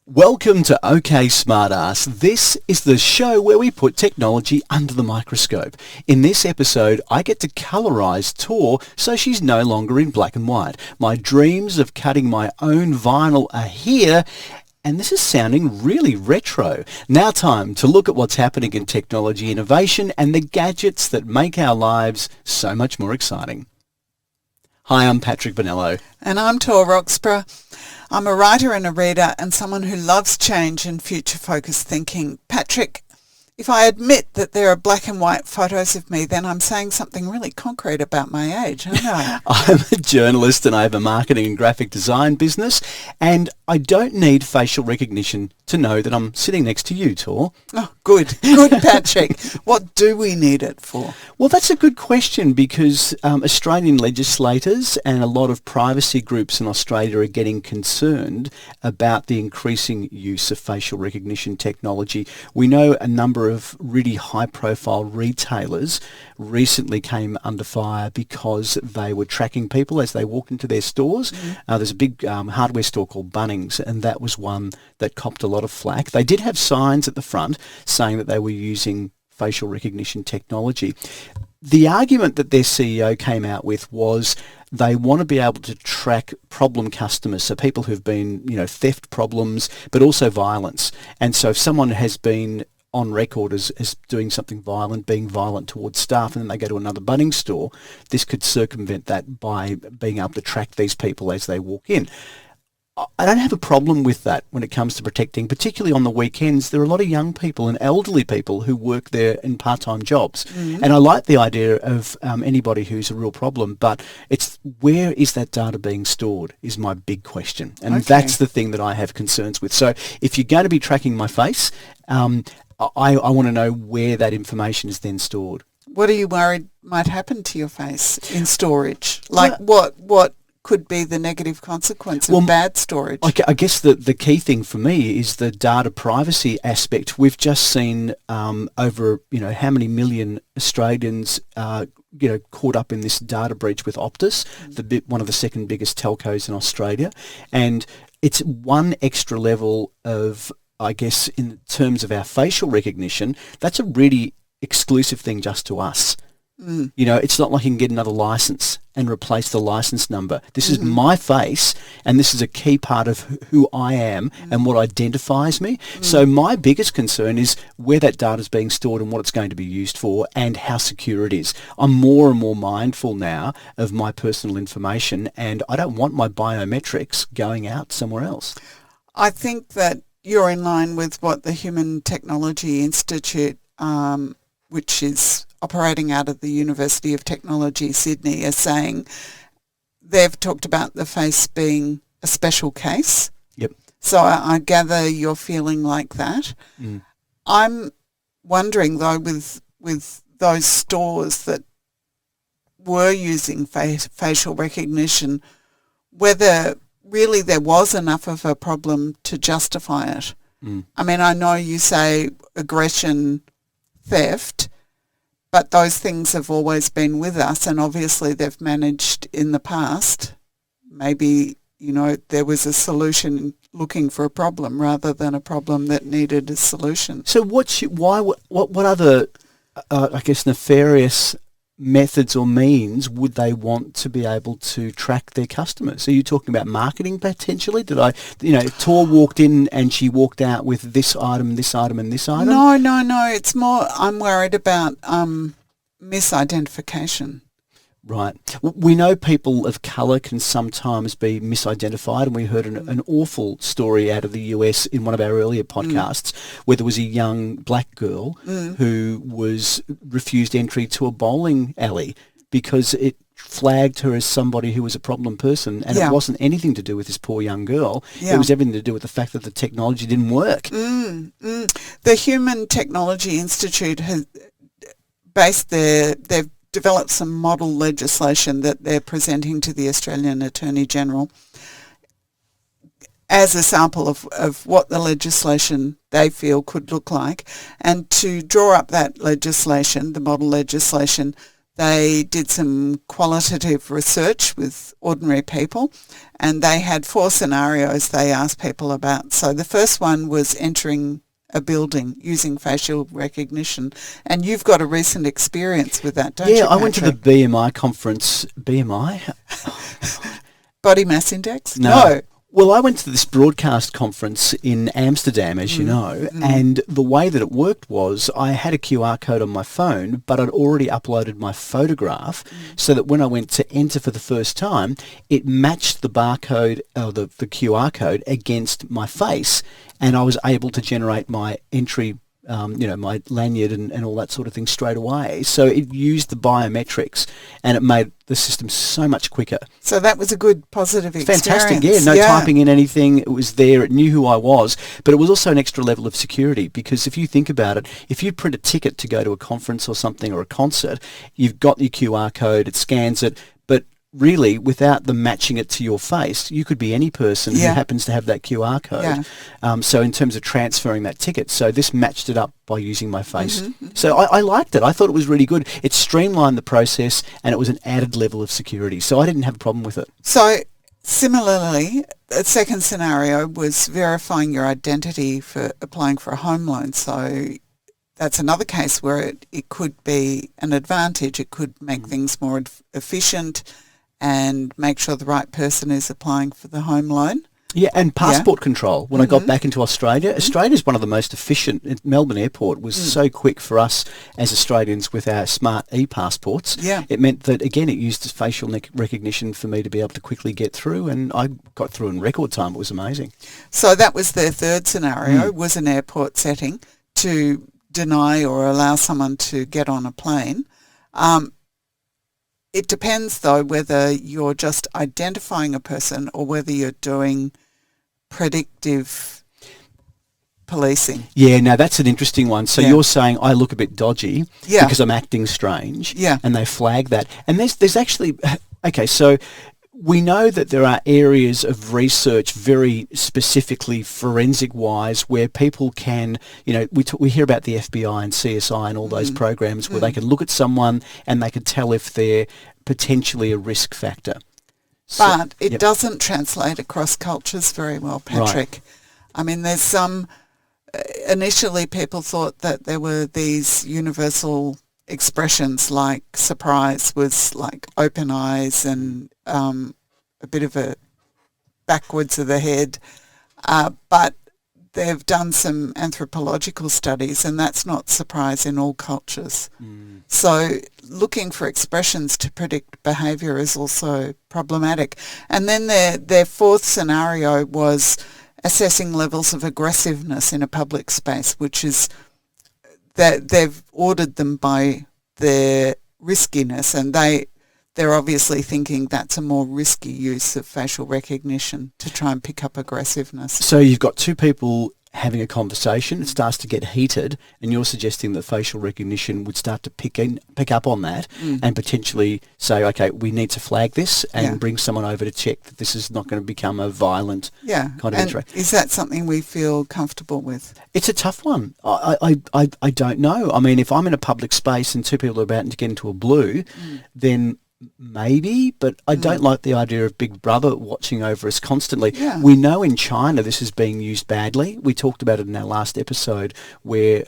Welcome to OK Smartass. This is the show where we put technology under the microscope. In this episode, I get to colorise Tor so she's no longer in black and white. My dreams of cutting my own vinyl are here, and this is sounding really retro. Now time to look at what's happening in technology innovation and the gadgets that make our lives so much more exciting. Hi, I'm Patrick Bonello. And I'm Tor Roxburgh. I'm a writer and a reader and someone who loves change and future-focused thinking. Patrick, if I admit that there are black and white photos of me, then I'm saying something really concrete about my age, aren't I? I'm a journalist and I have a marketing and graphic design business, and I don't need facial recognition to know that I'm sitting next to you, Tor. Oh, good. Good, Patrick. What do we need it for? Well, that's a good question because Australian legislators and a lot of privacy groups in Australia are getting concerned about the increasing use of facial recognition technology. We know a number of really high-profile retailers recently came under fire because they were tracking people as they walked into their stores. There's a big hardware store called Bunnings, and that was one that copped a lot of flack. They did have signs at the front saying that they were using facial recognition technology. The argument that their CEO came out with was they want to be able to track problem customers, so people who've been, theft problems, but also violence. And so if someone has been on record as doing something violent, being violent towards staff, and then they go to another Bunnings store, this could circumvent that by being able to track these people as they walk in. I don't have a problem with that when it comes to protecting, particularly on the weekends. There are a lot of young people and elderly people who work there in part-time jobs. And I like the idea of anybody who's a real problem, but it's where is that data being stored is my big question. And that's the thing that I have concerns with. So if you're going to be tracking my face, I want to know where that information is then stored. What are you worried might happen to your face in storage? Like what could be the negative consequence of bad storage? I guess the key thing for me is the data privacy aspect. We've just seen over how many million Australians caught up in this data breach with Optus, one of the second biggest telcos in Australia, and it's one extra level of, I guess, in terms of our facial recognition. That's a really exclusive thing just to us. It's not like you can get another license and replace the license number. This is my face, and this is a key part of who I am and what identifies me. So my biggest concern is where that data is being stored and what it's going to be used for and how secure it is. I'm more and more mindful now of my personal information, and I don't want my biometrics going out somewhere else. I think that you're in line with what the Human Technology Institute, which is operating out of the University of Technology, Sydney, is saying. They've talked about the face being a special case. Yep. So I gather you're feeling like that. I'm wondering, though, with those stores that were using facial recognition, whether really there was enough of a problem to justify it. I mean, I know you say aggression, theft, but those things have always been with us, and obviously they've managed in the past. Maybe, there was a solution looking for a problem rather than a problem that needed a solution. So what other, nefarious methods or means would they want to be able to track their customers? Are you talking about marketing potentially? Tor walked in and she walked out with this item, this item, and this item? No. It's more, I'm worried about misidentification. Right. We know people of colour can sometimes be misidentified, and we heard an awful story out of the US in one of our earlier podcasts where there was a young black girl who was refused entry to a bowling alley because it flagged her as somebody who was a problem person, and it wasn't anything to do with this poor young girl. It was everything to do with the fact that the technology didn't work. The Human Technology Institute has they've developed some model legislation that they're presenting to the Australian Attorney General as a sample of what the legislation they feel could look like. And to draw up that legislation, the model legislation, they did some qualitative research with ordinary people, and they had 4 scenarios they asked people about. So the first one was entering a building using facial recognition, and you've got a recent experience with that, don't you, Yeah, I Patrick? went to the BMI conference. BMI? Body mass index? No. Well, I went to this broadcast conference in Amsterdam, as you know, and the way that it worked was I had a QR code on my phone, but I'd already uploaded my photograph so that when I went to enter for the first time, it matched the barcode, or the QR code against my face, and I was able to generate my entry, my lanyard and all that sort of thing straight away. So it used the biometrics, and it made the system so much quicker. So that was a good positive experience. Fantastic, yeah. No typing in anything. It was there. It knew who I was. But it was also an extra level of security, because if you think about it, if you print a ticket to go to a conference or something, or a concert, you've got your QR code, it scans it, but really, without them matching it to your face, you could be any person who happens to have that QR code. So in terms of transferring that ticket, so this matched it up by using my face. So I liked it. I thought it was really good. It streamlined the process, and it was an added level of security. So I didn't have a problem with it. So similarly, the second scenario was verifying your identity for applying for a home loan. So that's another case where it could be an advantage. It could make things more efficient and make sure the right person is applying for the home loan. Yeah, and passport control. When I got back into Australia, Australia is one of the most efficient. Melbourne Airport was so quick for us as Australians with our smart e-passports. Yeah. It meant that, again, it used facial recognition for me to be able to quickly get through, and I got through in record time. It was amazing. So that was their third scenario, was an airport setting to deny or allow someone to get on a plane. It depends, though, whether you're just identifying a person or whether you're doing predictive policing. Yeah, now that's an interesting one. So you're saying I look a bit dodgy because I'm acting strange, and they flag that. And there's actually, okay, so we know that there are areas of research very specifically forensic-wise where people can, we hear about the FBI and CSI and all those programs where they can look at someone and they can tell if they're potentially a risk factor. But it doesn't translate across cultures very well, Patrick. Right. I mean, there's some, initially people thought that there were these universal expressions like surprise was like open eyes and a bit of a backwards of the head, but they've done some anthropological studies, and that's not surprise in all cultures. So looking for expressions to predict behaviour is also problematic. And then their fourth scenario was assessing levels of aggressiveness in a public space, which is that they've ordered them by their riskiness, and they're obviously thinking that's a more risky use of facial recognition to try and pick up aggressiveness. So you've got two people having a conversation, it starts to get heated, and you're suggesting that facial recognition would start to pick up on that and potentially say, okay, we need to flag this and bring someone over to check that this is not going to become a violent kind of interaction. Is that something we feel comfortable with? It's a tough one. I don't know. I mean, if I'm in a public space and two people are about to get into a blue, then maybe, but I don't like the idea of Big Brother watching over us constantly. We know in China this is being used badly. We talked about it in our last episode where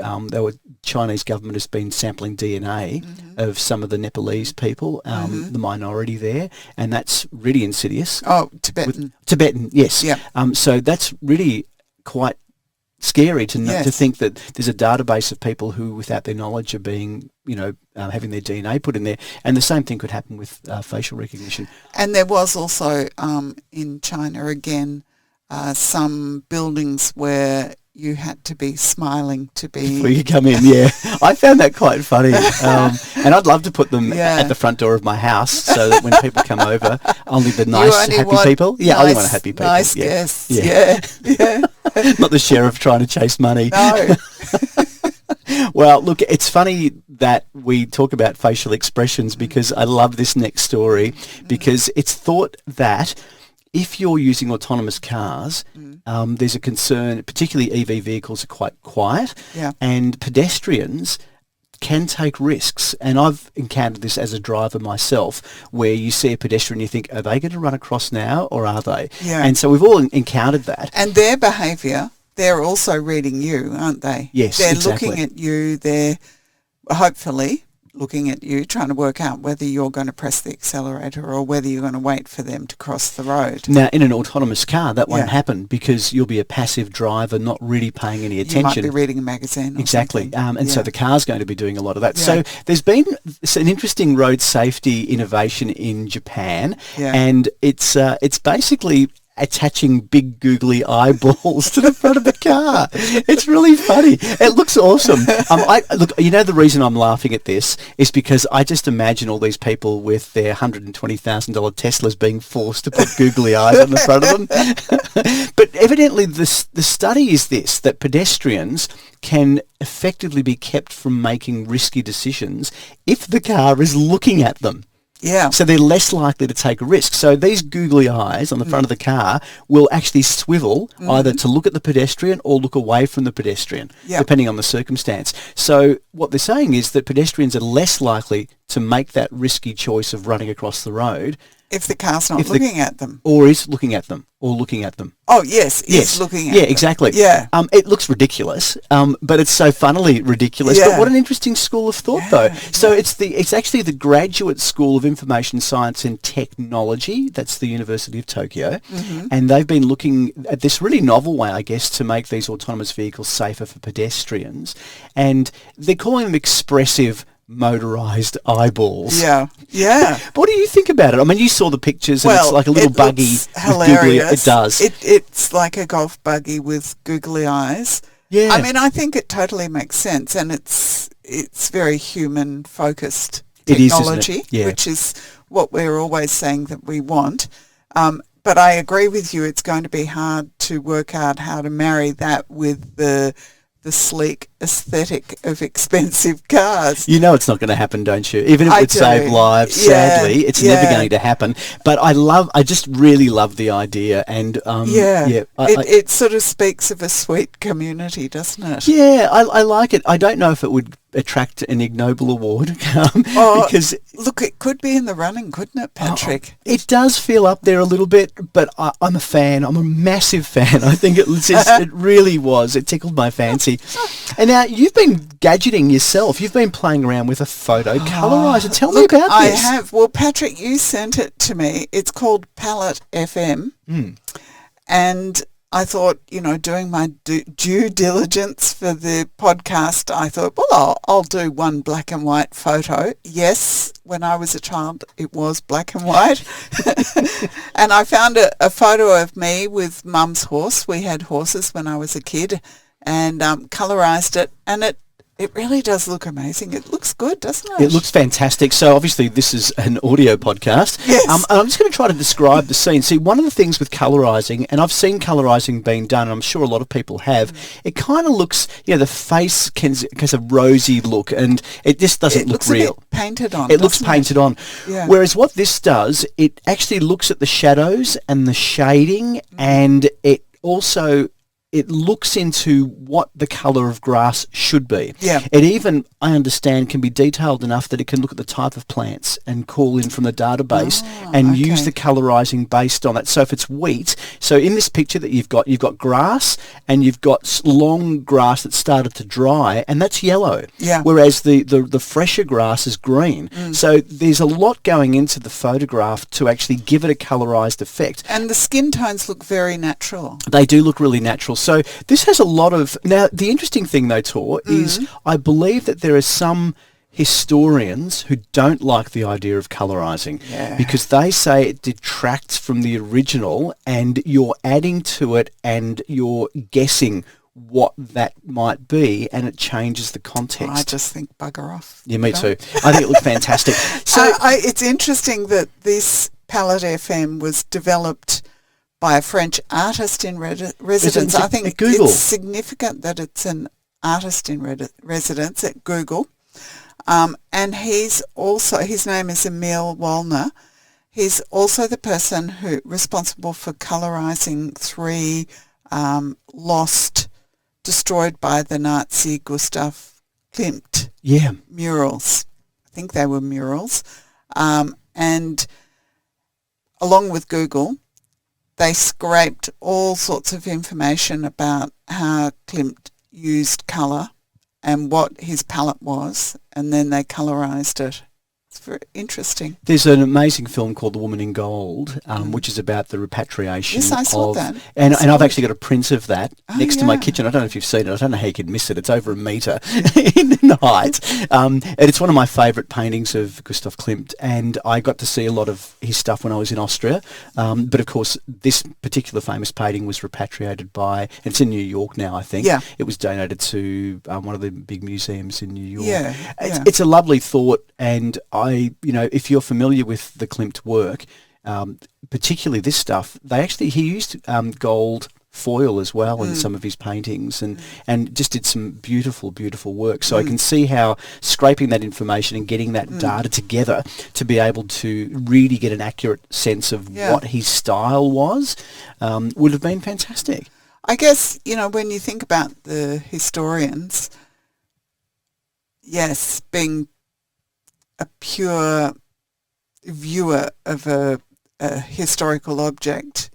Chinese government has been sampling DNA of some of the Nepalese people, the minority there, and that's really insidious. Oh, Tibetan. Tibetan, yes. Yeah. So that's really quite scary to think that there's a database of people who, without their knowledge, are being, having their DNA put in there. And the same thing could happen with facial recognition. And there was also in China, again, some buildings where you had to be smiling to be... Before you come in, I found that quite funny. And I'd love to put them at the front door of my house so that when people come over, only the nice, happy people. Yeah, I only want happy people. Nice guests. Yeah. Not the sheriff trying to chase money. No. Well, look, it's funny that we talk about facial expressions because I love this next story because it's thought that if you're using autonomous cars, there's a concern, particularly EV vehicles are quite quiet, and pedestrians can take risks. And I've encountered this as a driver myself, where you see a pedestrian, you think, are they going to run across now or are they? Yeah. And so we've all encountered that. And their behaviour, they're also reading you, aren't they? Yes, they're exactly. looking at you. They're hopefully looking at you, trying to work out whether you're going to press the accelerator or whether you're going to wait for them to cross the road. Now, in an autonomous car, that won't Yeah. happen because you'll be a passive driver, not really paying any attention. You might be reading a magazine or Exactly. something. And so the car's going to be doing a lot of that. Yeah. So there's been an interesting road safety innovation in Japan, Yeah. and it's basically attaching big googly eyeballs to the front of the car. It's really funny. It looks awesome. Look, you know, the reason I'm laughing at this is because I just imagine all these people with their $120,000 Teslas being forced to put googly eyes on the front of them. But evidently the study is this, that pedestrians can effectively be kept from making risky decisions if the car is looking at them. Yeah. So they're less likely to take a risk. So these googly eyes on the front of the car will actually swivel either to look at the pedestrian or look away from the pedestrian, depending on the circumstance. So what they're saying is that pedestrians are less likely to make that risky choice of running across the road If the car's not looking at them. or is looking at them or looking at them. Oh, yes, is looking at them. Yeah, exactly. Yeah. It looks ridiculous, but it's so funnily ridiculous. Yeah. But what an interesting school of thought, though. So it's actually the Graduate School of Information Science and Technology. That's the University of Tokyo. And they've been looking at this really novel way, I guess, to make these autonomous vehicles safer for pedestrians. And they're calling them expressive motorized eyeballs. Yeah, yeah. What do you think about it? I mean, you saw the pictures, and it's like a little it buggy looks with googly. hilarious. It does. It's like a golf buggy with googly eyes. Yeah. I mean, I think it totally makes sense, and it's very human focused It is, isn't technology, it? Yeah. which is what we're always saying that we want. But I agree with you. It's going to be hard to work out how to marry that with the sleek aesthetic of expensive cars. You know it's not going to happen, don't you? Even if it would save lives, Yeah, sadly, it's never going to happen. But I just really love the idea. And it sort of speaks of a sweet community, doesn't it? Yeah, I like it. I don't know if it would attract an Ig Nobel Award because look, it could be in the running, couldn't it, Patrick? it does feel up there a little bit. But I'm a fan. I'm a massive fan. I think it really was. It tickled my fancy. And now you've been gadgeting yourself. You've been playing around with a photo colorizer. Tell me about I this. have. Well, Patrick, you sent it to me. It's called Palette FM. And I thought, doing my due diligence for the podcast, I thought, well, I'll do one black and white photo. Yes, when I was a child, it was black and white. And I found a photo of me with Mum's horse. We had horses when I was a kid, and colorised it, and it really does look amazing. It looks good, doesn't it? It looks fantastic. So obviously this is an audio podcast. Yes. And I'm just going to try to describe the scene. See, one of the things with colourising, and I've seen colourising being done, and I'm sure a lot of people have, it kind of looks, the face has a rosy look, and it just doesn't look real. It looks a bit painted on. It looks painted on. Yeah. Whereas what this does, it actually looks at the shadows and the shading, and it also... it looks into what the colour of grass should be. Yeah. It even, I understand, can be detailed enough that it can look at the type of plants and call in from the database and use the colourising based on that. So if it's wheat, so in this picture that you've got grass and you've got long grass that started to dry, and that's yellow. Yeah. Whereas the fresher grass is green. So there's a lot going into the photograph to actually give it a colourised effect. And the skin tones look very natural. They do look really natural. So this has a lot of... Now, the interesting thing, though, Tor, is I believe that there are some historians who don't like the idea of colourising because they say it detracts from the original and you're adding to it and you're guessing what that might be, and it changes the context. I just think bugger off. Yeah, me too. I think it looks fantastic. So it's interesting that this Palette FM was developed by a French artist in residence. I think it's significant that it's an artist in residence at Google. And his name is Emil Wallner. He's also the person who responsible for colorising 3 destroyed by the Nazi Gustav Klimt Yeah. murals. I think they were murals. And along with Google, they scraped all sorts of information about how Klimt used colour and what his palette was, and then they colourised it. It's very interesting. There's an amazing film called The Woman in Gold, which is about the repatriation Yes, I saw of... that. And I've actually got a print of that next to my yeah. kitchen. I don't know if you've seen it. I don't know how you could miss it. It's over a metre in height. And it's one of my favourite paintings of Gustav Klimt. And I got to see a lot of his stuff when I was in Austria. But, of course, this particular famous painting was repatriated by... And it's in New York now, I think. Yeah. It was donated to one of the big museums in New York. Yeah, It's a lovely thought, and if you're familiar with the Klimt work, particularly this stuff, he used gold foil as well in some of his paintings, and just did some beautiful, beautiful work. So I can see how scraping that information and getting that data together to be able to really get an accurate sense of what his style was would have been fantastic. I guess, when you think about the historians, yes, being a pure viewer of a historical object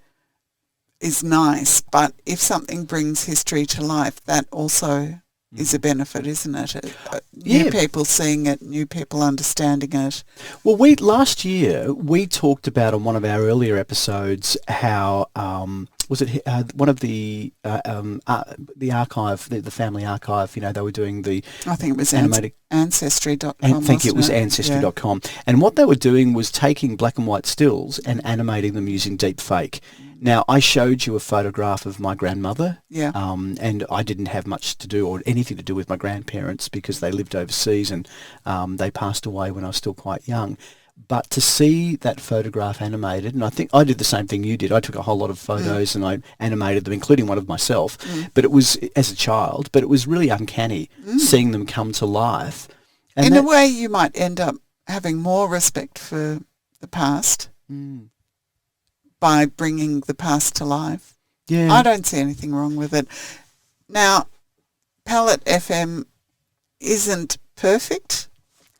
is nice, but if something brings history to life, that also is a benefit, isn't it? New people seeing it, new people understanding it. Well, last year we talked about on one of our earlier episodes how was it one of the archive, the family archive? They were doing the I think it was animated Ancestry.com. I think it was Ancestry.com, and what they were doing was taking black and white stills and animating them using deep fake. Now, I showed you a photograph of my grandmother, and I didn't have much to do or anything to do with my grandparents because they lived overseas and they passed away when I was still quite young. But to see that photograph animated, and I think I did the same thing you did. I took a whole lot of photos and I animated them, including one of myself. But it was as a child, but it was really uncanny seeing them come to life. And in a way, you might end up having more respect for the past by bringing the past to life. Yeah, I don't see anything wrong with it. Now, Palette FM isn't perfect.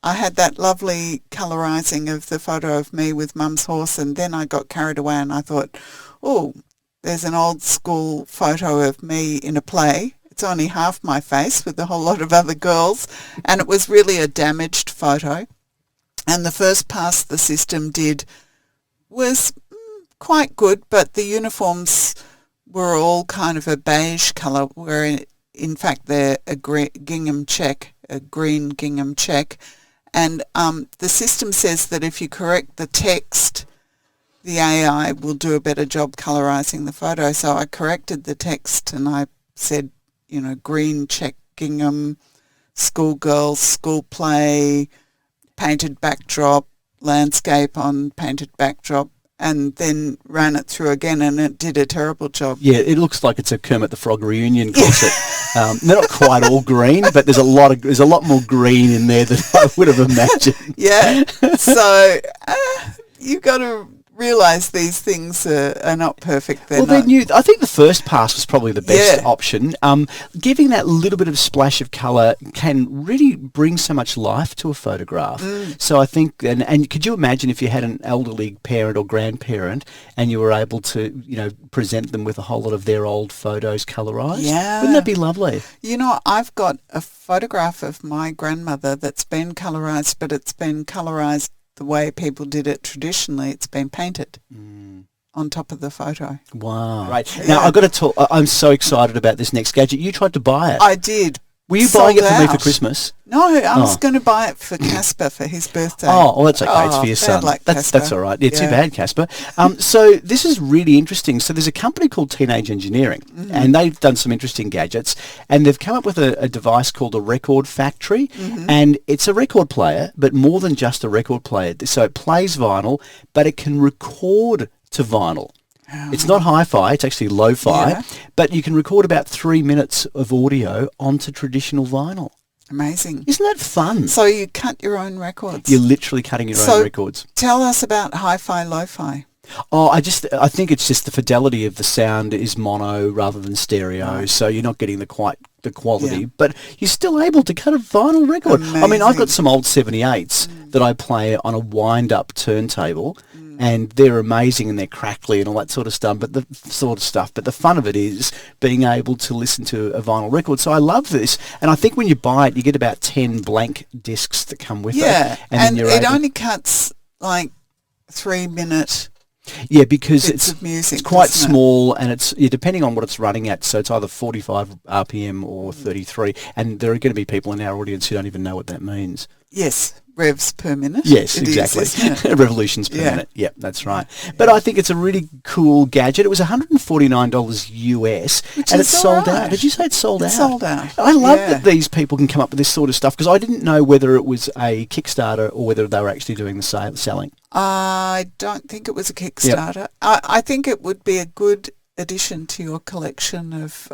I had that lovely colourising of the photo of me with Mum's horse, and then I got carried away and I thought, oh, there's an old school photo of me in a play. It's only half my face with a whole lot of other girls, and it was really a damaged photo. And the first pass the system did was quite good, but the uniforms were all kind of a beige colour, where in fact they're a gingham check, a green gingham check. And the system says that if you correct the text, the AI will do a better job colourising the photo. So I corrected the text and I said, green check gingham, schoolgirls, school play, painted backdrop, landscape on painted backdrop, and then ran it through again, and it did a terrible job. Yeah, it looks like it's a Kermit the Frog reunion concert. They're not quite all green, but there's a lot more green in there than I would have imagined. Yeah, so you've got to realise these things are not perfect. They're new. I think the first pass was probably the best option. Giving that little bit of splash of colour can really bring so much life to a photograph. So I think, and could you imagine if you had an elderly parent or grandparent and you were able to, present them with a whole lot of their old photos colourised? Yeah. Wouldn't that be lovely? I've got a photograph of my grandmother that's been colourised, but it's been colourised the way people did it traditionally. It's been painted on top of the photo. Wow. Right. Now, I've got to talk. I'm so excited about this next gadget. You tried to buy it. I did. Were you buying it for me for Christmas? No, I was going to buy it for Casper for his birthday. Oh, well, that's okay. It's for your son. That's all right. Yeah, too bad, Casper. So this is really interesting. So there's a company called Teenage Engineering, and they've done some interesting gadgets, and they've come up with a device called a Record Factory, and it's a record player, but more than just a record player. So it plays vinyl, but it can record to vinyl. It's not hi-fi, it's actually lo-fi, but you can record about 3 minutes of audio onto traditional vinyl. Amazing. Isn't that fun? So you cut your own records? You're literally cutting your own records. Tell us about hi-fi, lo-fi. Oh, I think it's just the fidelity of the sound is mono rather than stereo, so you're not getting the quite the quality, but you're still able to cut a vinyl record. Amazing. I mean, I've got some old 78s that I play on a wind-up turntable, and they're amazing and they're crackly and all that sort of stuff. But the fun of it is being able to listen to a vinyl record. So I love this, and I think when you buy it, you get about 10 blank discs that come with it. Yeah, and and it only cuts like 3-minute. Yeah, because of music, it's quite small, and it's depending on what it's running at. So it's either 45 RPM or 33, and there are going to be people in our audience who don't even know what that means. Yes, revs per minute. Yes, it exactly. Is, Revolutions per minute. Yeah, that's right. But I think it's a really cool gadget. It was $149 US, and it's sold out. Did you say it's sold out? It's sold out. I love that these people can come up with this sort of stuff, because I didn't know whether it was a Kickstarter or whether they were actually doing the selling. I don't think it was a Kickstarter. Yep. I think it would be a good addition to your collection of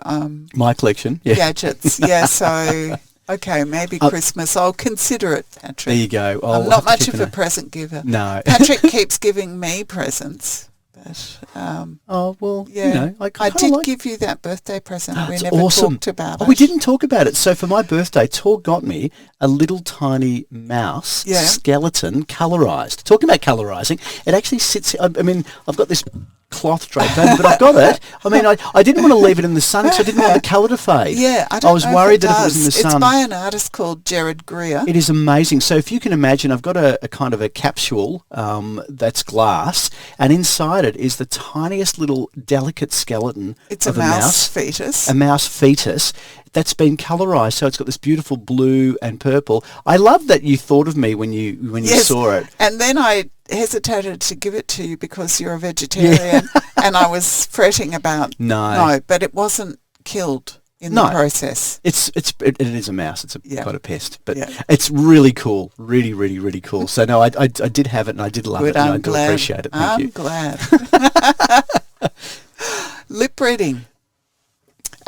my collection, gadgets. Yeah, so okay, maybe Christmas. I'll consider it, Patrick. There you go. I'm not much of a present giver. No. Patrick keeps giving me presents. But, I did give you that birthday present. We never talked about it. We didn't talk about it. So for my birthday, Tor got me a little tiny mouse skeleton, colourised. Talking about colourising, it actually sits. I mean, I've got this cloth draped over, but I've got it. I mean, I didn't want to leave it in the sun because I didn't want the colour to fade. Yeah, I was worried that if it was in the sun. It's by an artist called Gerard Greer. It is amazing. So if you can imagine, I've got a kind of a capsule that's glass, and inside it is the tiniest little delicate skeleton of a mouse fetus. A mouse fetus that's been colourised. So it's got this beautiful blue and purple. I love that you thought of me when you saw it. And then I hesitated to give it to you because you're a vegetarian, and I was fretting about no, but it wasn't killed in the process. It is a mouse. It's quite a pest, but it's really cool. Really, really, really cool. So no, I did have it, and I did love it, and I do appreciate it. Thank you. I'm glad. Lip reading.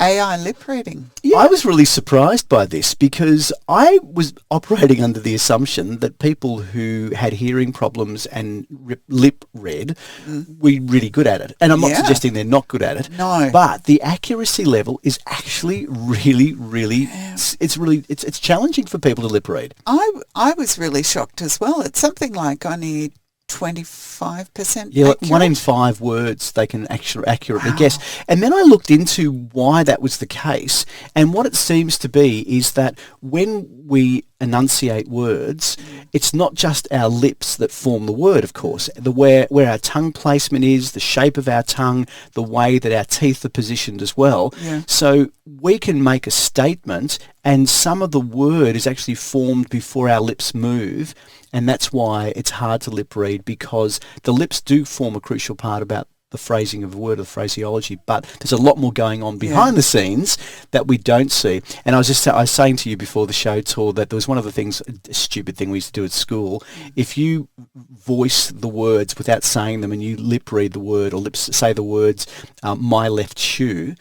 AI lip reading. Yeah. I was really surprised by this because I was operating under the assumption that people who had hearing problems and lip read were really good at it. And I'm not suggesting they're not good at it. No. But the accuracy level is actually really, really, it's challenging for people to lip read. I was really shocked as well. It's something like only 25% Yeah, accurate? 1 in 5 words they can accurately guess. And then I looked into why that was the case, and what it seems to be is that when we enunciate words, it's not just our lips that form the word, of course. Where our tongue placement is, the shape of our tongue, the way that our teeth are positioned as well. Yeah. So we can make a statement, and some of the word is actually formed before our lips move, and that's why it's hard to lip read, because the lips do form a crucial part about the phrasing of a word, or the phraseology, but there's a lot more going on behind the scenes that we don't see. And I was saying to you before the show, Tor, that there was one of the things, a stupid thing we used to do at school. If you voice the words without saying them, and you lip read the word, or say the words, my left shoe,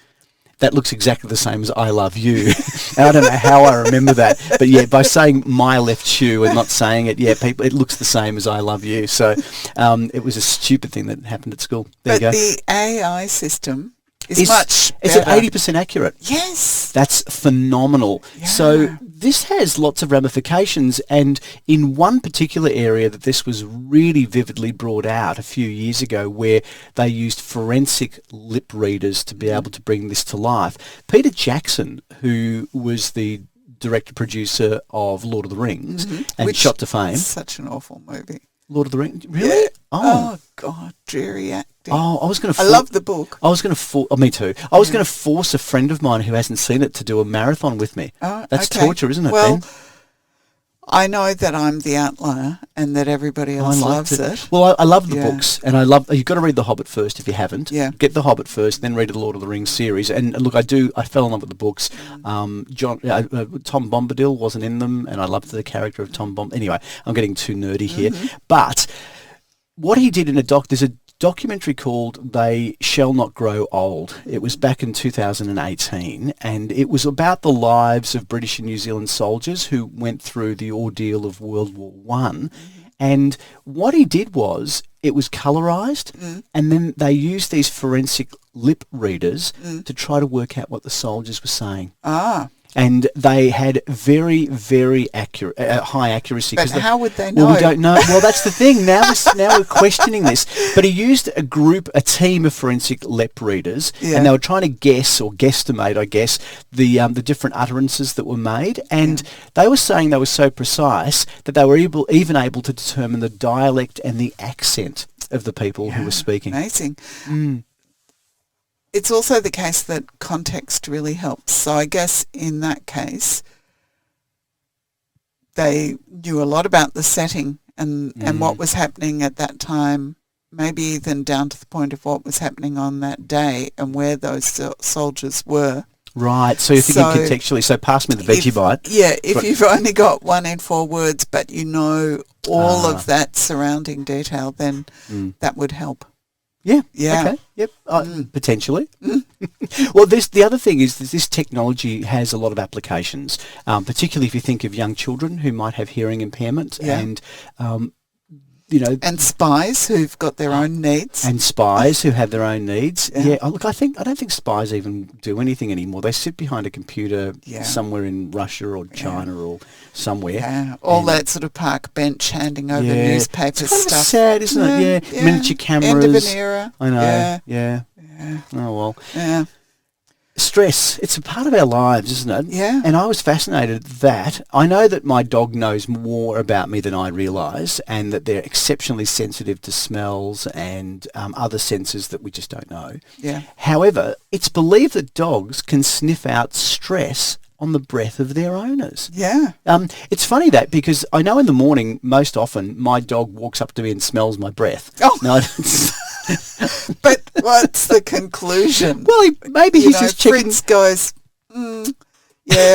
that looks exactly the same as I love you. And I don't know how I remember that, but yeah, by saying my left shoe and not saying it, it looks the same as I love you. So it was a stupid thing that happened at school. There you go. But the AI system is much better. It's at 80% accurate. Yes. That's phenomenal. Yeah. So this has lots of ramifications, and in one particular area that this was really vividly brought out a few years ago, where they used forensic lip readers to be able to bring this to life. Peter Jackson, who was the director-producer of Lord of the Rings and shot to fame. Such an awful movie. Lord of the Rings? Really? Yeah. Oh, God, dreary acting. Oh, I was going to... I love the book. I was going to... me too. I was going to force a friend of mine who hasn't seen it to do a marathon with me. Oh, that's torture, isn't it, Ben? I know that I'm the outlier and that everybody else loves it. Well, I love the books, and you've got to read The Hobbit first if you haven't. Yeah. Get The Hobbit first, then read the Lord of the Rings series. And look, I fell in love with the books. Tom Bombadil wasn't in them, and I loved the character of Tom Bombadil. Anyway, I'm getting too nerdy here. But what he did there's a documentary called They Shall Not Grow Old. It was back in 2018, and it was about the lives of British and New Zealand soldiers who went through the ordeal of World War One. And what he did was, it was colourised, and then they used these forensic lip readers to try to work out what the soldiers were saying. Ah. And they had very, very accurate, high accuracy. But how would they know? Well, we don't know. Well, that's the thing. Now we're questioning this. But he used a team of forensic lip readers, and they were trying to guess or guesstimate, I guess, the different utterances that were made. And they were saying they were so precise that they were even able to determine the dialect and the accent of the people who were speaking. Amazing. It's also the case that context really helps. So I guess in that case, they knew a lot about the setting and what was happening at that time, maybe even down to the point of what was happening on that day and where those soldiers were. Right, so you're thinking contextually, so pass me the Vegemite. If you've only got 1 in 4 words, but you know all of that surrounding detail, then that would help. Yeah. Yeah. Okay. Yep. Potentially. Well, the other thing is that this technology has a lot of applications, particularly if you think of young children who might have hearing impairment and. And spies who've got their own needs. And spies who have their own needs. Yeah. Look, I don't think spies even do anything anymore. They sit behind a computer somewhere in Russia or China or somewhere. Yeah. All that sort of park bench handing over newspaper it's kind stuff. Of sad, isn't it? Yeah. Miniature cameras. End of an era. I know. Yeah. Oh well. Yeah. Stress, it's a part of our lives, isn't it? Yeah. And I was fascinated that I know that my dog knows more about me than I realise, and that they're exceptionally sensitive to smells and other senses that we just don't know. Yeah. However, it's believed that dogs can sniff out stress on the breath of their owners. Yeah. It's funny that, because I know in the morning, most often, my dog walks up to me and smells my breath. Oh. No, but what's the conclusion? Well, maybe he's just checking. Fritz goes,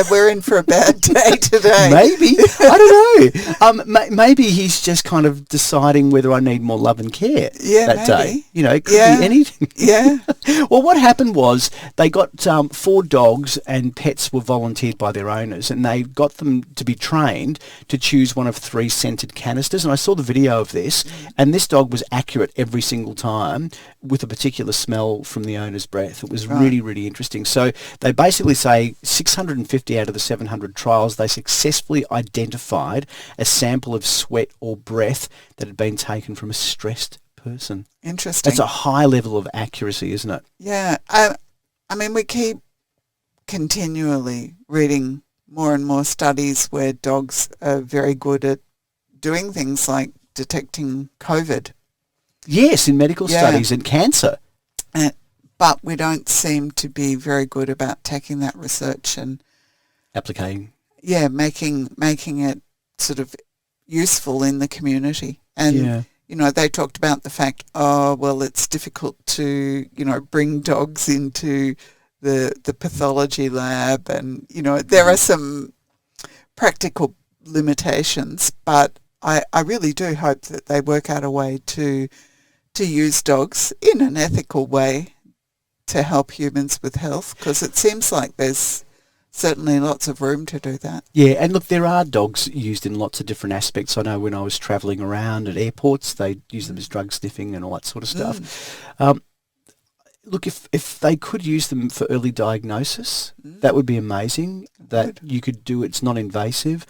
we're in for a bad day today. Maybe. I don't know. Maybe he's just kind of deciding whether I need more love and care that day. It could be anything. Yeah. Well, what happened was they got 4 dogs, and pets were volunteered by their owners, and they got them to be trained to choose one of 3 scented canisters. And I saw the video of this, and this dog was accurate every single time with a particular smell from the owner's breath. It was really, really interesting. So they basically say 650 out of the 700 trials, they successfully identified a sample of sweat or breath that had been taken from a stressed person. Interesting. That's a high level of accuracy, isn't it? Yeah. I mean, we keep continually reading more and more studies where dogs are very good at doing things like detecting COVID. Yes, in medical studies and cancer. But we don't seem to be very good about taking that research and applicating. Yeah, making it sort of useful in the community. And they talked about the fact, it's difficult to, bring dogs into the pathology lab, and there are some practical limitations, but I really do hope that they work out a way to use dogs in an ethical way to help humans with health, because it seems like there's certainly lots of room to do that. Yeah, and look, there are dogs used in lots of different aspects. I know when I was travelling around at airports, they use them as drug sniffing and all that sort of stuff. Look, if they could use them for early diagnosis, that would be amazing. That you could do, it's not invasive.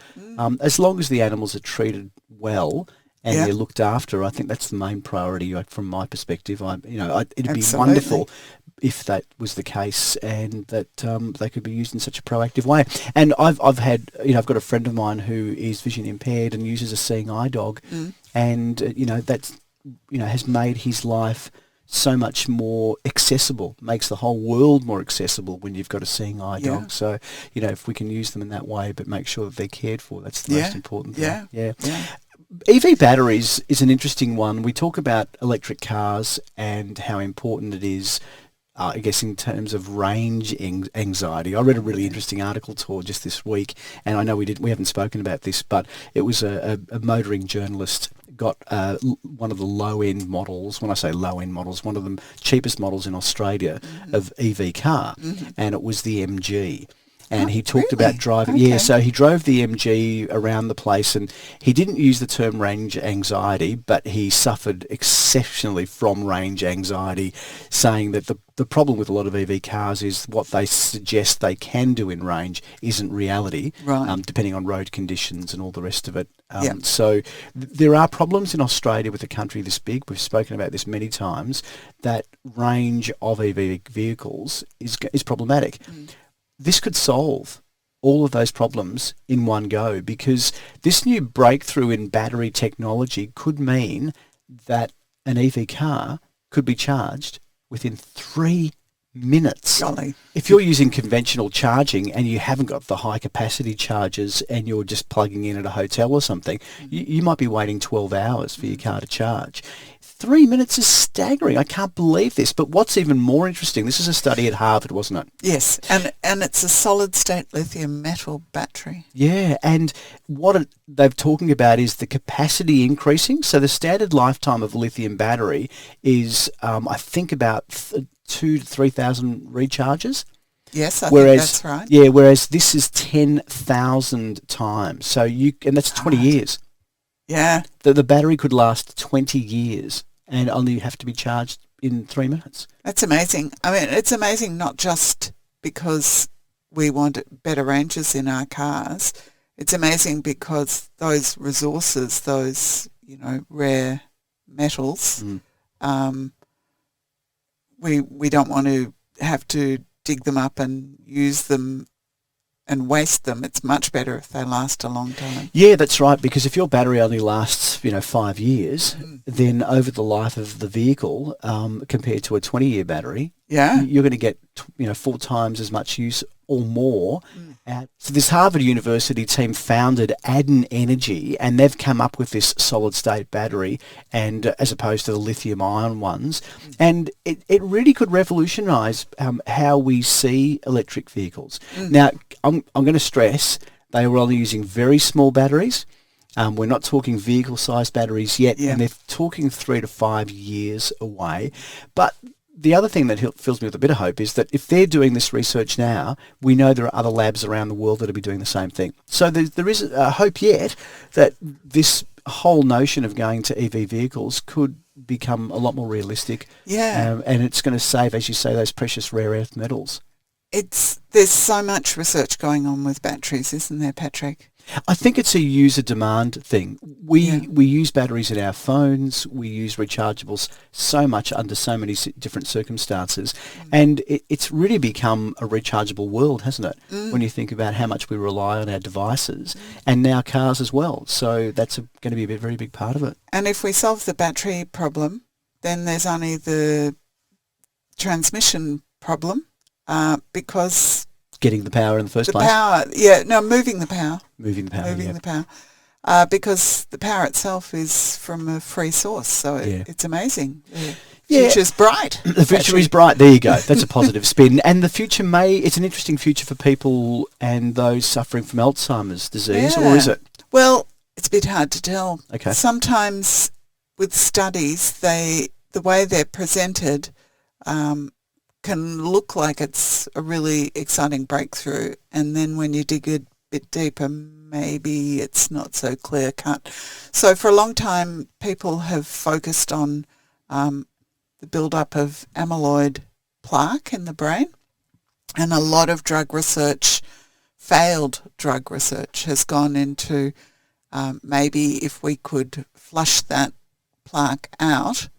As long as the animals are treated well and they're looked after, I think that's the main priority from my perspective. It'd be wonderful if that was the case, and that they could be used in such a proactive way. And I've had, I've got a friend of mine who is vision impaired and uses a seeing eye dog, and that's has made his life so much more accessible, makes the whole world more accessible when you've got a seeing eye dog. So, if we can use them in that way, but make sure that they're cared for, that's the most important thing. Yeah. EV batteries is an interesting one. We talk about electric cars and how important it is, I guess, in terms of range anxiety. I read a really interesting article just this week, and I know we haven't spoken about this, but it was a motoring journalist got one of the low-end models. When I say low-end models, one of the cheapest models in Australia of EV car, and it was the MG. And he talked about driving. Okay. Yeah, so he drove the MG around the place, and he didn't use the term range anxiety, but he suffered exceptionally from range anxiety, saying that the problem with a lot of EV cars is what they suggest they can do in range isn't reality, Right. depending on road conditions and all the rest of it. Yeah. So there are problems in Australia with a country this big. We've spoken about this many times, that range of EV vehicles is problematic. This could solve all of those problems in one go, because this new breakthrough in battery technology could mean that an EV car could be charged within 3 minutes. Golly. If you're using conventional charging and you haven't got the high capacity chargers and you're just plugging in at a hotel or something, you might be waiting 12 hours for your car to charge. 3 minutes is staggering. I can't believe this. But what's even more interesting, this is a study at Harvard, wasn't it? Yes, and it's a solid-state lithium metal battery. Yeah, and what they're talking about is the capacity increasing. So the standard lifetime of a lithium battery is, I think, about 2,000 to 3,000 recharges. Yes, I think that's right. Yeah, whereas this is 10,000 times. So and that's 20 years. Yeah. The battery could last 20 years and only have to be charged in 3 minutes. That's amazing. I mean, it's amazing not just because we want better ranges in our cars. It's amazing because those resources, those, rare metals, we don't want to have to dig them up and use them and waste them. It's much better if they last a long time. Yeah, that's right, because if your battery only lasts, 5 years, then over the life of the vehicle, compared to a 20-year battery, you're going to get 4 times as much use or more. So this Harvard University team founded Adden Energy, and they've come up with this solid-state battery, and as opposed to the lithium-ion ones, and it really could revolutionise how we see electric vehicles. Now, I'm going to stress they were only using very small batteries. We're not talking vehicle-sized batteries yet, and they're talking 3 to 5 years away. But the other thing that fills me with a bit of hope is that if they're doing this research now, we know there are other labs around the world that will be doing the same thing. So there is hope yet that this whole notion of going to EV vehicles could become a lot more realistic. Yeah. And it's going to save, as you say, those precious rare earth metals. There's so much research going on with batteries, isn't there, Patrick? I think it's a user demand thing. We use batteries in our phones. We use rechargeables so much under so many different circumstances. And it's really become a rechargeable world, hasn't it? When you think about how much we rely on our devices and now cars as well. So that's going to be a very big part of it. And if we solve the battery problem, then there's only the transmission problem because... Getting the power in the first place? Moving the power. Moving the power, Moving the power. Because the power itself is from a free source, so it's amazing. The future's bright. The future is bright. There you go. That's a positive spin. And the future it's an interesting future for people and those suffering from Alzheimer's disease, or is it? Well, it's a bit hard to tell. Okay. Sometimes with studies, the way they're presented can look like it's a really exciting breakthrough, and then when you dig a bit deeper, maybe it's not so clear cut. So for a long time, people have focused on the build-up of amyloid plaque in the brain, and a lot of failed drug research has gone into maybe if we could flush that plaque out,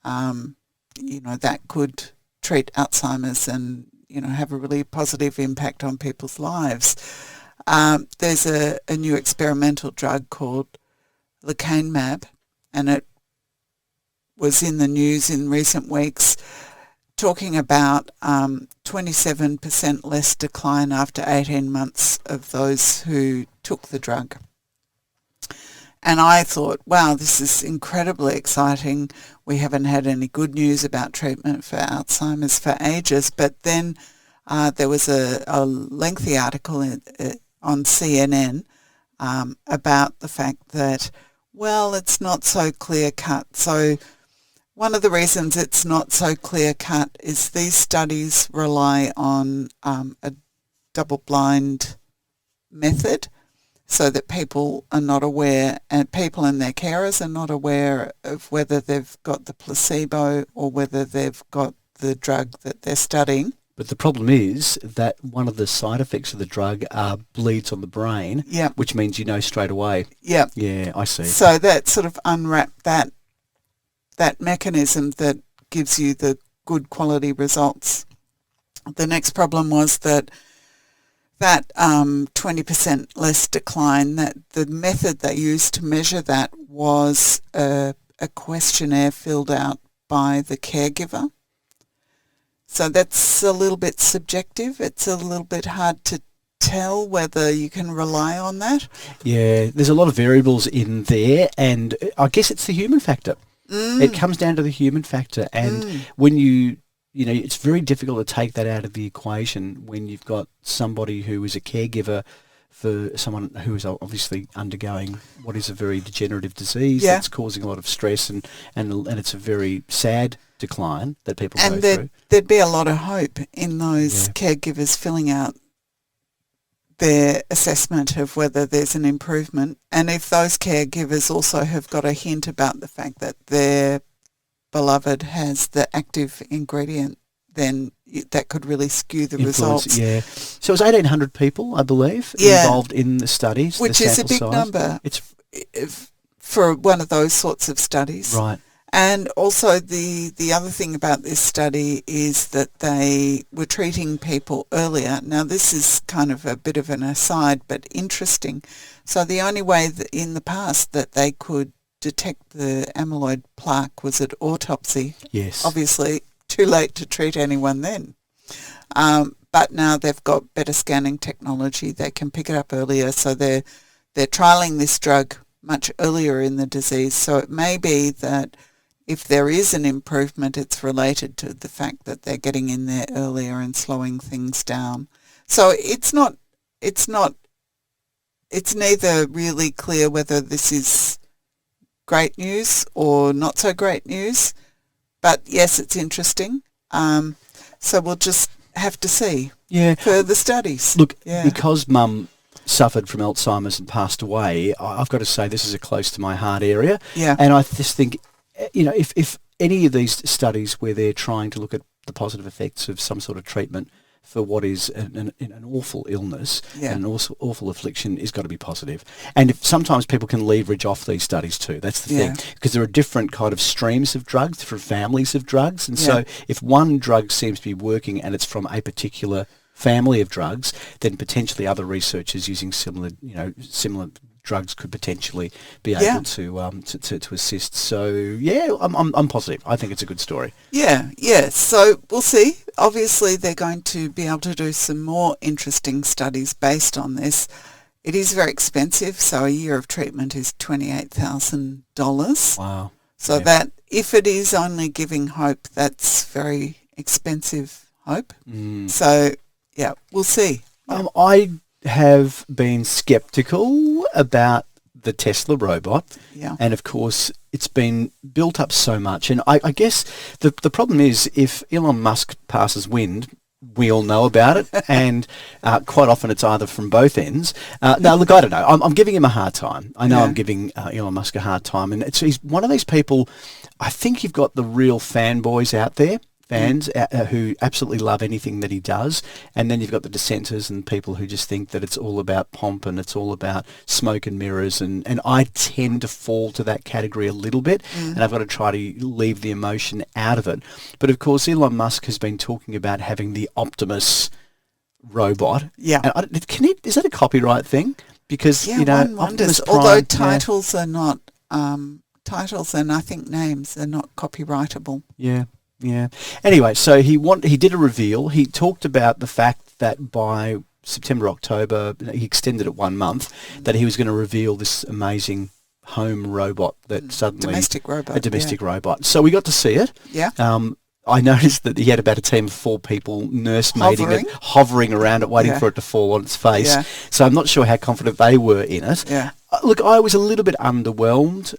that could treat Alzheimer's and, have a really positive impact on people's lives. There's a new experimental drug called lecanemab, and it was in the news in recent weeks talking about 27% less decline after 18 months of those who took the drug. And I thought, wow, this is incredibly exciting. We haven't had any good news about treatment for Alzheimer's for ages. But then there was a lengthy article on CNN about the fact that, well, it's not so clear-cut. So one of the reasons it's not so clear-cut is these studies rely on a double-blind method so that people are not aware, and people and their carers are not aware of whether they've got the placebo or whether they've got the drug that they're studying. But the problem is that one of the side effects of the drug are bleeds on the brain, which means you know straight away. Yeah. Yeah, I see. So that sort of unwrapped that mechanism that gives you the good quality results. The next problem was that 20% less decline, that the method they used to measure that was a questionnaire filled out by the caregiver. So that's a little bit subjective. It's a little bit hard to tell whether you can rely on that. Yeah, there's a lot of variables in there, and I guess it's the human factor. It comes down to the human factor, and when you know, it's very difficult to take that out of the equation when you've got somebody who is a caregiver for someone who is obviously undergoing what is a very degenerative disease that's causing a lot of stress, and it's a very sad decline that people go through. And there'd be a lot of hope in those caregivers filling out their assessment of whether there's an improvement. And if those caregivers also have got a hint about the fact that their beloved has the active ingredient, then that could really skew the results. Yeah. So it was 1,800 people, I believe, involved in the studies. Which is a big number for one of those sorts of studies. Right. And also the other thing about this study is that they were treating people earlier. Now, this is kind of a bit of an aside, but interesting. So the only way that in the past that they could detect the amyloid plaque was at autopsy. Yes. Obviously, too late to treat anyone then. But now they've got better scanning technology. They can pick it up earlier. So they're trialling this drug much earlier in the disease. So it may be that if there is an improvement, it's related to the fact that they're getting in there earlier and slowing things down. So it's neither really clear whether this is great news or not so great news. But yes, it's interesting. So we'll just have to see further studies. Look, because Mum suffered from Alzheimer's and passed away, I've got to say this is a close to my heart area. Yeah. And I just think, you know, if any of these studies where they're trying to look at the positive effects of some sort of treatment for what is an awful illness and an awful affliction is got to be positive. And if sometimes people can leverage off these studies too, that's the thing, because there are different kind of streams of drugs, different families of drugs. And so if one drug seems to be working and it's from a particular family of drugs, then potentially other researchers using similar drugs could potentially be able to assist. So I'm positive. I think it's a good story. Yeah. So we'll see. Obviously, they're going to be able to do some more interesting studies based on this. It is very expensive. So a year of treatment is $28,000. Wow. So that if it is only giving hope, that's very expensive hope. So we'll see. I have been skeptical about the Tesla robot. Yeah. And of course, it's been built up so much. And I guess the problem is if Elon Musk passes wind, we all know about it. And quite often it's either from both ends. Now, look, I don't know. I'm giving him a hard time. I know I'm giving Elon Musk a hard time. And he's one of these people, I think you've got the real fanboys out there. Fans who absolutely love anything that he does, and then you've got the dissenters and people who just think that it's all about pomp and it's all about smoke and mirrors, and I tend to fall to that category a little bit, and I've got to try to leave the emotion out of it. But of course, Elon Musk has been talking about having the Optimus robot. Yeah. And is that a copyright thing? Because, one wonders. Optimus Prime, although titles are not, titles and I think names are not copyrightable. Yeah. Yeah. Anyway, so he did a reveal. He talked about the fact that by September, October, he extended it 1 month, that he was going to reveal this amazing home robot that suddenly... Domestic robot. A domestic robot. So we got to see it. Yeah. I noticed that he had about a team of 4 people nursemaiding it, hovering around it, waiting for it to fall on its face. Yeah. So I'm not sure how confident they were in it. Yeah. Look, I was a little bit underwhelmed.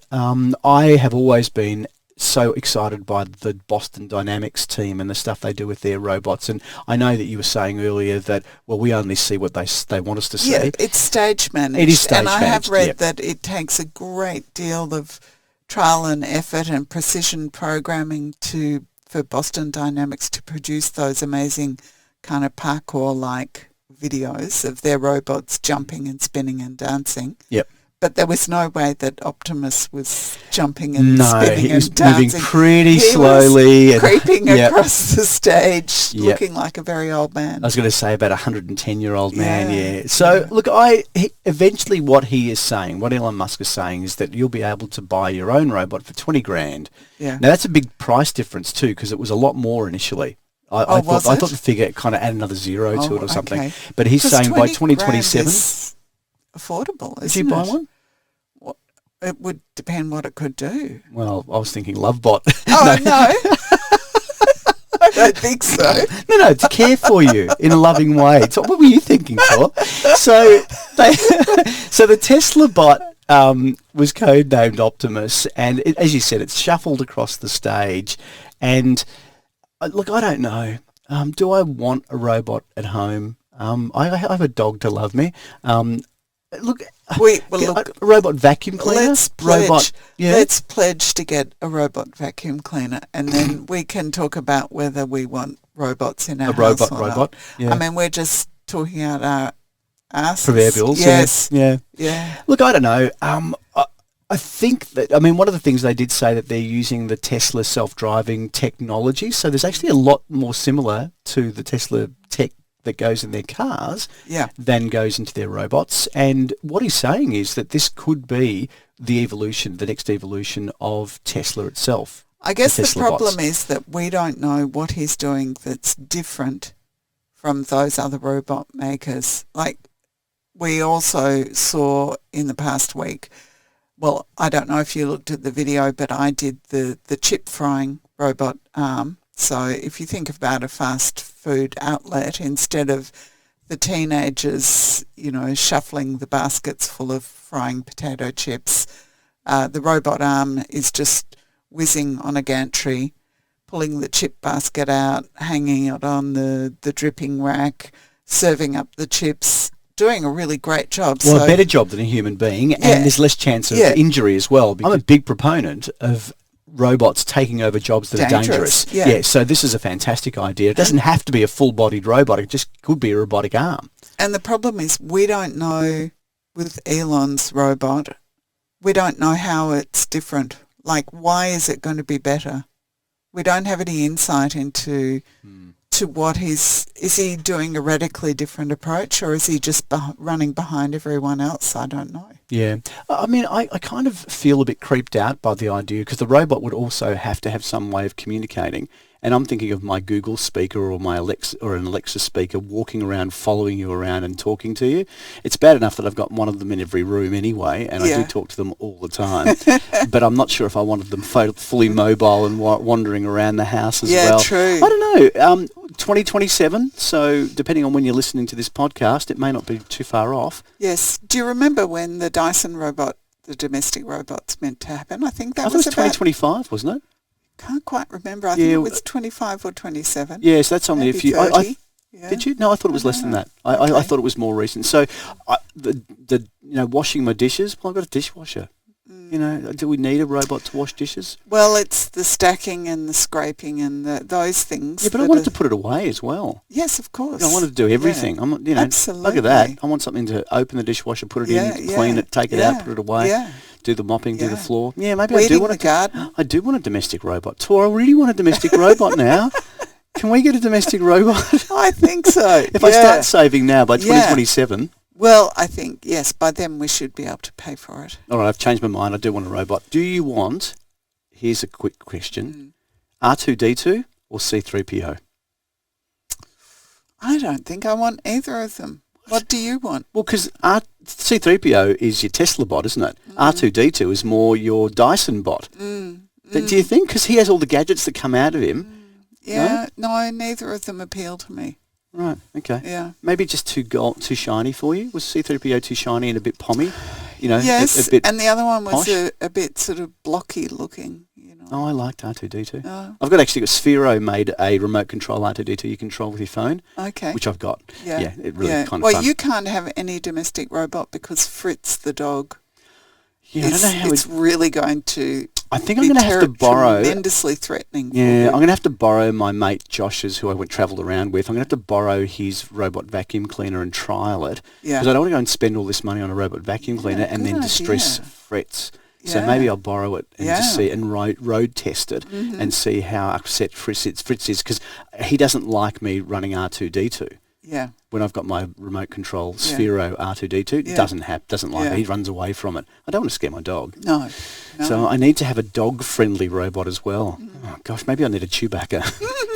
I have always been so excited by the Boston Dynamics team and the stuff they do with their robots. And I know that you were saying earlier that, well, we only see what they want us to see. Yeah, it's stage managed. It is stage and managed. I have read yep. that it takes a great deal of trial and effort and precision programming for Boston Dynamics to produce those amazing kind of parkour-like videos of their robots jumping and spinning and dancing. Yep. But there was no way that Optimus was jumping and spinning he was and dancing. moving pretty He slowly. was creeping yep. across the stage, Yep. looking like a very old man. I was going to say about 110-year-old man, Yeah. So, look, eventually what he is saying, what Elon Musk is saying, is that you'll be able to buy your own robot for $20,000. Yeah. Now, that's a big price difference, too, because it was a lot more initially. I thought the figure kind of add another zero to it or something. Okay. But he's saying by 2027... is affordable, isn't it? Did you buy one? It would depend what it could do. Well, I was thinking Lovebot. Oh, no. I don't think so. No, to care for you in a loving way. So what were you thinking for? So the Tesla bot was codenamed Optimus, and as you said, it's shuffled across the stage. And look, I don't know. Do I want a robot at home? I have a dog to love me. Look, a robot vacuum cleaner. Let's pledge. Yeah. Let's pledge to get a robot vacuum cleaner, and then we can talk about whether we want robots in our house or robot. not. Yeah. I mean, we're just talking out our asses. Proverbials. Yes. Yeah. Yeah. Look, I don't know. I think that, one of the things they did say that they're using the Tesla self-driving technology. So there's actually a lot more similar to the Tesla tech that goes in their cars than goes into their robots. And what he's saying is that this could be the next evolution of Tesla itself. I guess the bots. problem is that we don't know what he's doing that's different from those other robot makers. Like we also saw in the past week, well, I don't know if you looked at the video, but I did the chip frying robot arm. So if you think about a fast food outlet, instead of the teenagers, shuffling the baskets full of frying potato chips, the robot arm is just whizzing on a gantry, pulling the chip basket out, hanging it on the dripping rack, serving up the chips, doing a really great job. Well, a better job than a human being, and there's less chance of injury as well. Because I'm a big proponent of robots taking over jobs that are dangerous. Yeah, so this is a fantastic idea. It doesn't have to be a full-bodied robot. It just could be a robotic arm. And the problem is we don't know with Elon's robot, we don't know how it's different. Like, why is it going to be better? We don't have any insight into to what is he doing a radically different approach, or is he just running behind everyone else? I don't know. Yeah. I kind of feel a bit creeped out by the idea, because the robot would also have to have some way of communicating. And I'm thinking of my Google speaker or my Alexa or an Alexa speaker walking around, following you around and talking to you. It's bad enough that I've got one of them in every room anyway, and I do talk to them all the time. But I'm not sure if I wanted them fully mobile and wandering around the house as well. Yeah, true. I don't know. 2027, so depending on when you're listening to this podcast, it may not be too far off. Yes. Do you remember when the Dyson robot, the domestic robot's meant to happen? I think it was 2025, wasn't it? Can't quite remember. I think it was 25 or 27. Yes, that's only Maybe a few. 30. Did you? No, I thought it was less than that. I thought it was more recent. So, washing my dishes. Well, I've got a dishwasher. Do we need a robot to wash dishes? Well, it's the stacking and the scraping and those things. Yeah, but I wanted to put it away as well. Yes, of course. I wanted to do everything. Yeah. Absolutely. Look at that. I want something to open the dishwasher, put it in, clean it, take it out, put it away, do the mopping, do the floor. Yeah, maybe I do want garden. I do want a domestic robot. Tor, I really want a domestic robot now. Can we get a domestic robot? I think so. If I start saving now by 2027... Well, I think, yes, by then we should be able to pay for it. All right, I've changed my mind. I do want a robot. Do you want, here's a quick question, R2-D2 or C3PO? I don't think I want either of them. What do you want? Well, because C3PO is your Tesla bot, isn't it? R2-D2 is more your Dyson bot. Do you think? Because he has all the gadgets that come out of him. Yeah, no, neither of them appeal to me. Right, okay. Yeah. Maybe just too shiny for you? Was C3PO too shiny and a bit pommy? Yes, a bit and the other one was posh? a bit sort of blocky looking, Oh, I liked R2-D2. Oh. I've got Sphero made a remote control R2-D2 you control with your phone. Okay. Which I've got. Yeah. It really kind of fun. Well, you can't have any domestic robot because Fritz the dog I don't know how it's really going to I think I'm going to have to borrow... tremendously threatening for Yeah, you. I'm going to have to borrow my mate Josh's, who I travelled around with. I'm going to have to borrow his robot vacuum cleaner and trial it. Yeah. Because I don't want to go and spend all this money on a robot vacuum cleaner and then distress Fritz. So maybe I'll borrow it and just see and road test it and see how upset Fritz is. Because he doesn't like me running R2-D2. Yeah. When I've got my remote control Sphero R2-D2, doesn't like it. He runs away from it. I don't want to scare my dog. No. So I need to have a dog-friendly robot as well. Oh gosh, maybe I need a Chewbacca.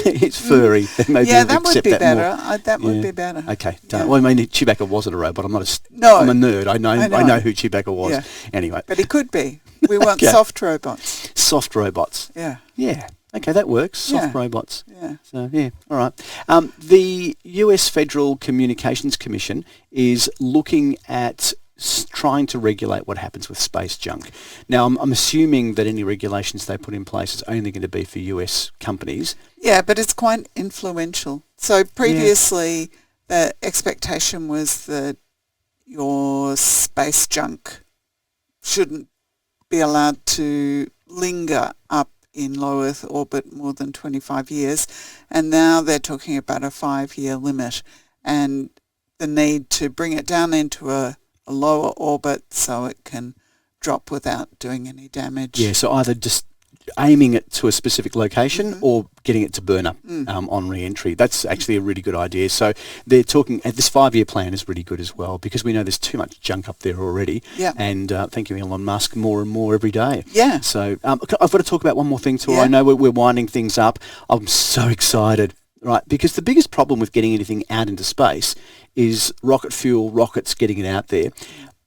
It's furry. Maybe that would be better. More. That would be better. Okay. Well, I mean, Chewbacca wasn't a robot. I'm not I'm a nerd. I know who Chewbacca was. Yeah. Anyway. But he could be. We want soft robots. Soft robots. Yeah. Yeah. Okay, that works. Soft robots. Yeah. So, all right. The US Federal Communications Commission is looking at trying to regulate what happens with space junk. Now, I'm assuming that any regulations they put in place is only going to be for US companies. Yeah, but it's quite influential. So previously, the expectation was that your space junk shouldn't be allowed to linger up in low Earth orbit more than 25 years. And now they're talking about a 5-year limit and the need to bring it down into a lower orbit so it can drop without doing any damage. Yeah, so either just aiming it to a specific location or getting it to burn up on re-entry. That's actually a really good idea. So they're talking, this 5-year plan is really good as well because we know there's too much junk up there already. Yeah. And thank you, Elon Musk, more and more every day. Yeah. So I've got to talk about one more thing too. I know we're winding things up. I'm so excited. Right, because the biggest problem with getting anything out into space is rocket fuel, rockets getting it out there.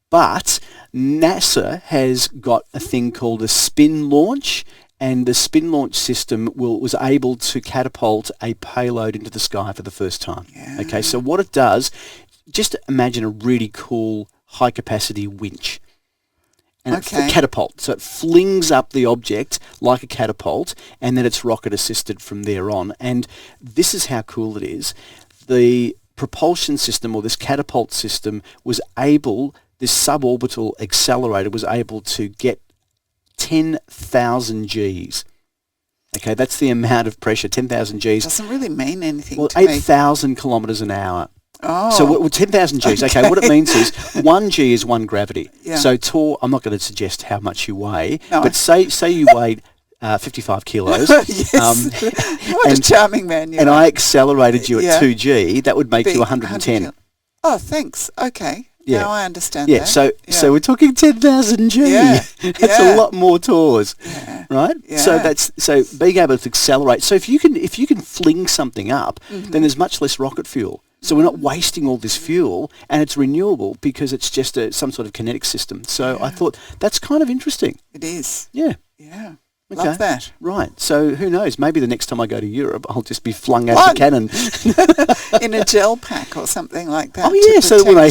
But NASA has got a thing called a SpinLaunch, and the SpinLaunch system was able to catapult a payload into the sky for the first time. Yeah. Okay, so what it does, just imagine a really cool high-capacity winch. And it's a catapult. So it flings up the object like a catapult, and then it's rocket assisted from there on. And this is how cool it is. The propulsion system, or this catapult system, was able, this suborbital accelerator was able to get 10,000 Gs. Okay, that's the amount of pressure, 10,000 Gs. Doesn't really mean anything well, to me. 8,000 kilometres an hour. Oh. So 10,000 Gs. Okay, what it means is 1 G is 1 gravity. Yeah. So I'm not going to suggest how much you weigh, No. but say you weighed 55 kilos. Yes. What a charming man you And are. I accelerated you at 2 G, that would make you 110. Oh, thanks. Okay. Yeah. Now I understand Yeah, that. so we're talking 10,000 G. Yeah. That's a lot more tours, right? Yeah. So being able to accelerate. So if you can fling something up, then there's much less rocket fuel. So we're not wasting all this fuel, and it's renewable because it's just some sort of kinetic system. So I thought that's kind of interesting. It is. Yeah. Yeah. Okay. Love that. Right. So who knows? Maybe the next time I go to Europe, I'll just be flung out of the cannon in a gel pack or something like that. Oh yeah. So when I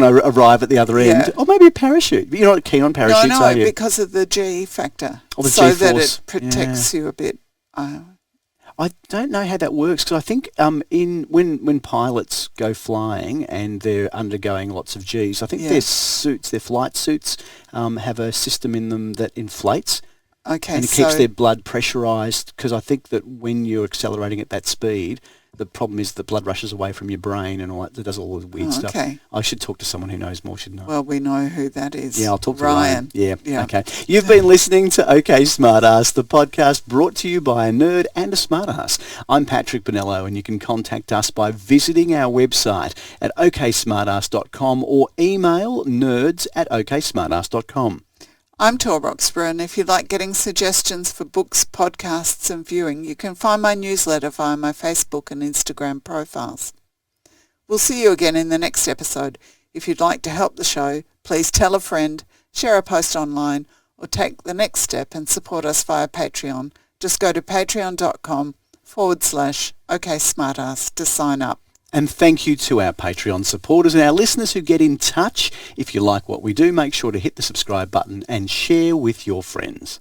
arrive at the other end, Yeah. or maybe a parachute. You're not keen on parachutes, No, are you? because of the G factor. Oh, the so G-force. that it protects you a bit. I don't know how that works because I think when pilots go flying and they're undergoing lots of Gs, I think their flight suits, have a system in them that inflates. Okay, and it keeps their blood pressurised because I think that when you're accelerating at that speed, the problem is the blood rushes away from your brain and all that. It does all the weird stuff. Okay. I should talk to someone who knows more, shouldn't I? Well, we know who that is. Yeah, I'll talk to Ryan. Ryan. Yeah, okay. You've been listening to OK Smartass, the podcast brought to you by a nerd and a smartass. I'm Patrick Bonello, and you can contact us by visiting our website at oksmartass.com or email nerds@oksmartass.com. I'm Tor Roxburgh, and if you like getting suggestions for books, podcasts and viewing, you can find my newsletter via my Facebook and Instagram profiles. We'll see you again in the next episode. If you'd like to help the show, please tell a friend, share a post online, or take the next step and support us via Patreon. Just go to patreon.com/OKSmartass to sign up. And thank you to our Patreon supporters and our listeners who get in touch. If you like what we do, make sure to hit the subscribe button and share with your friends.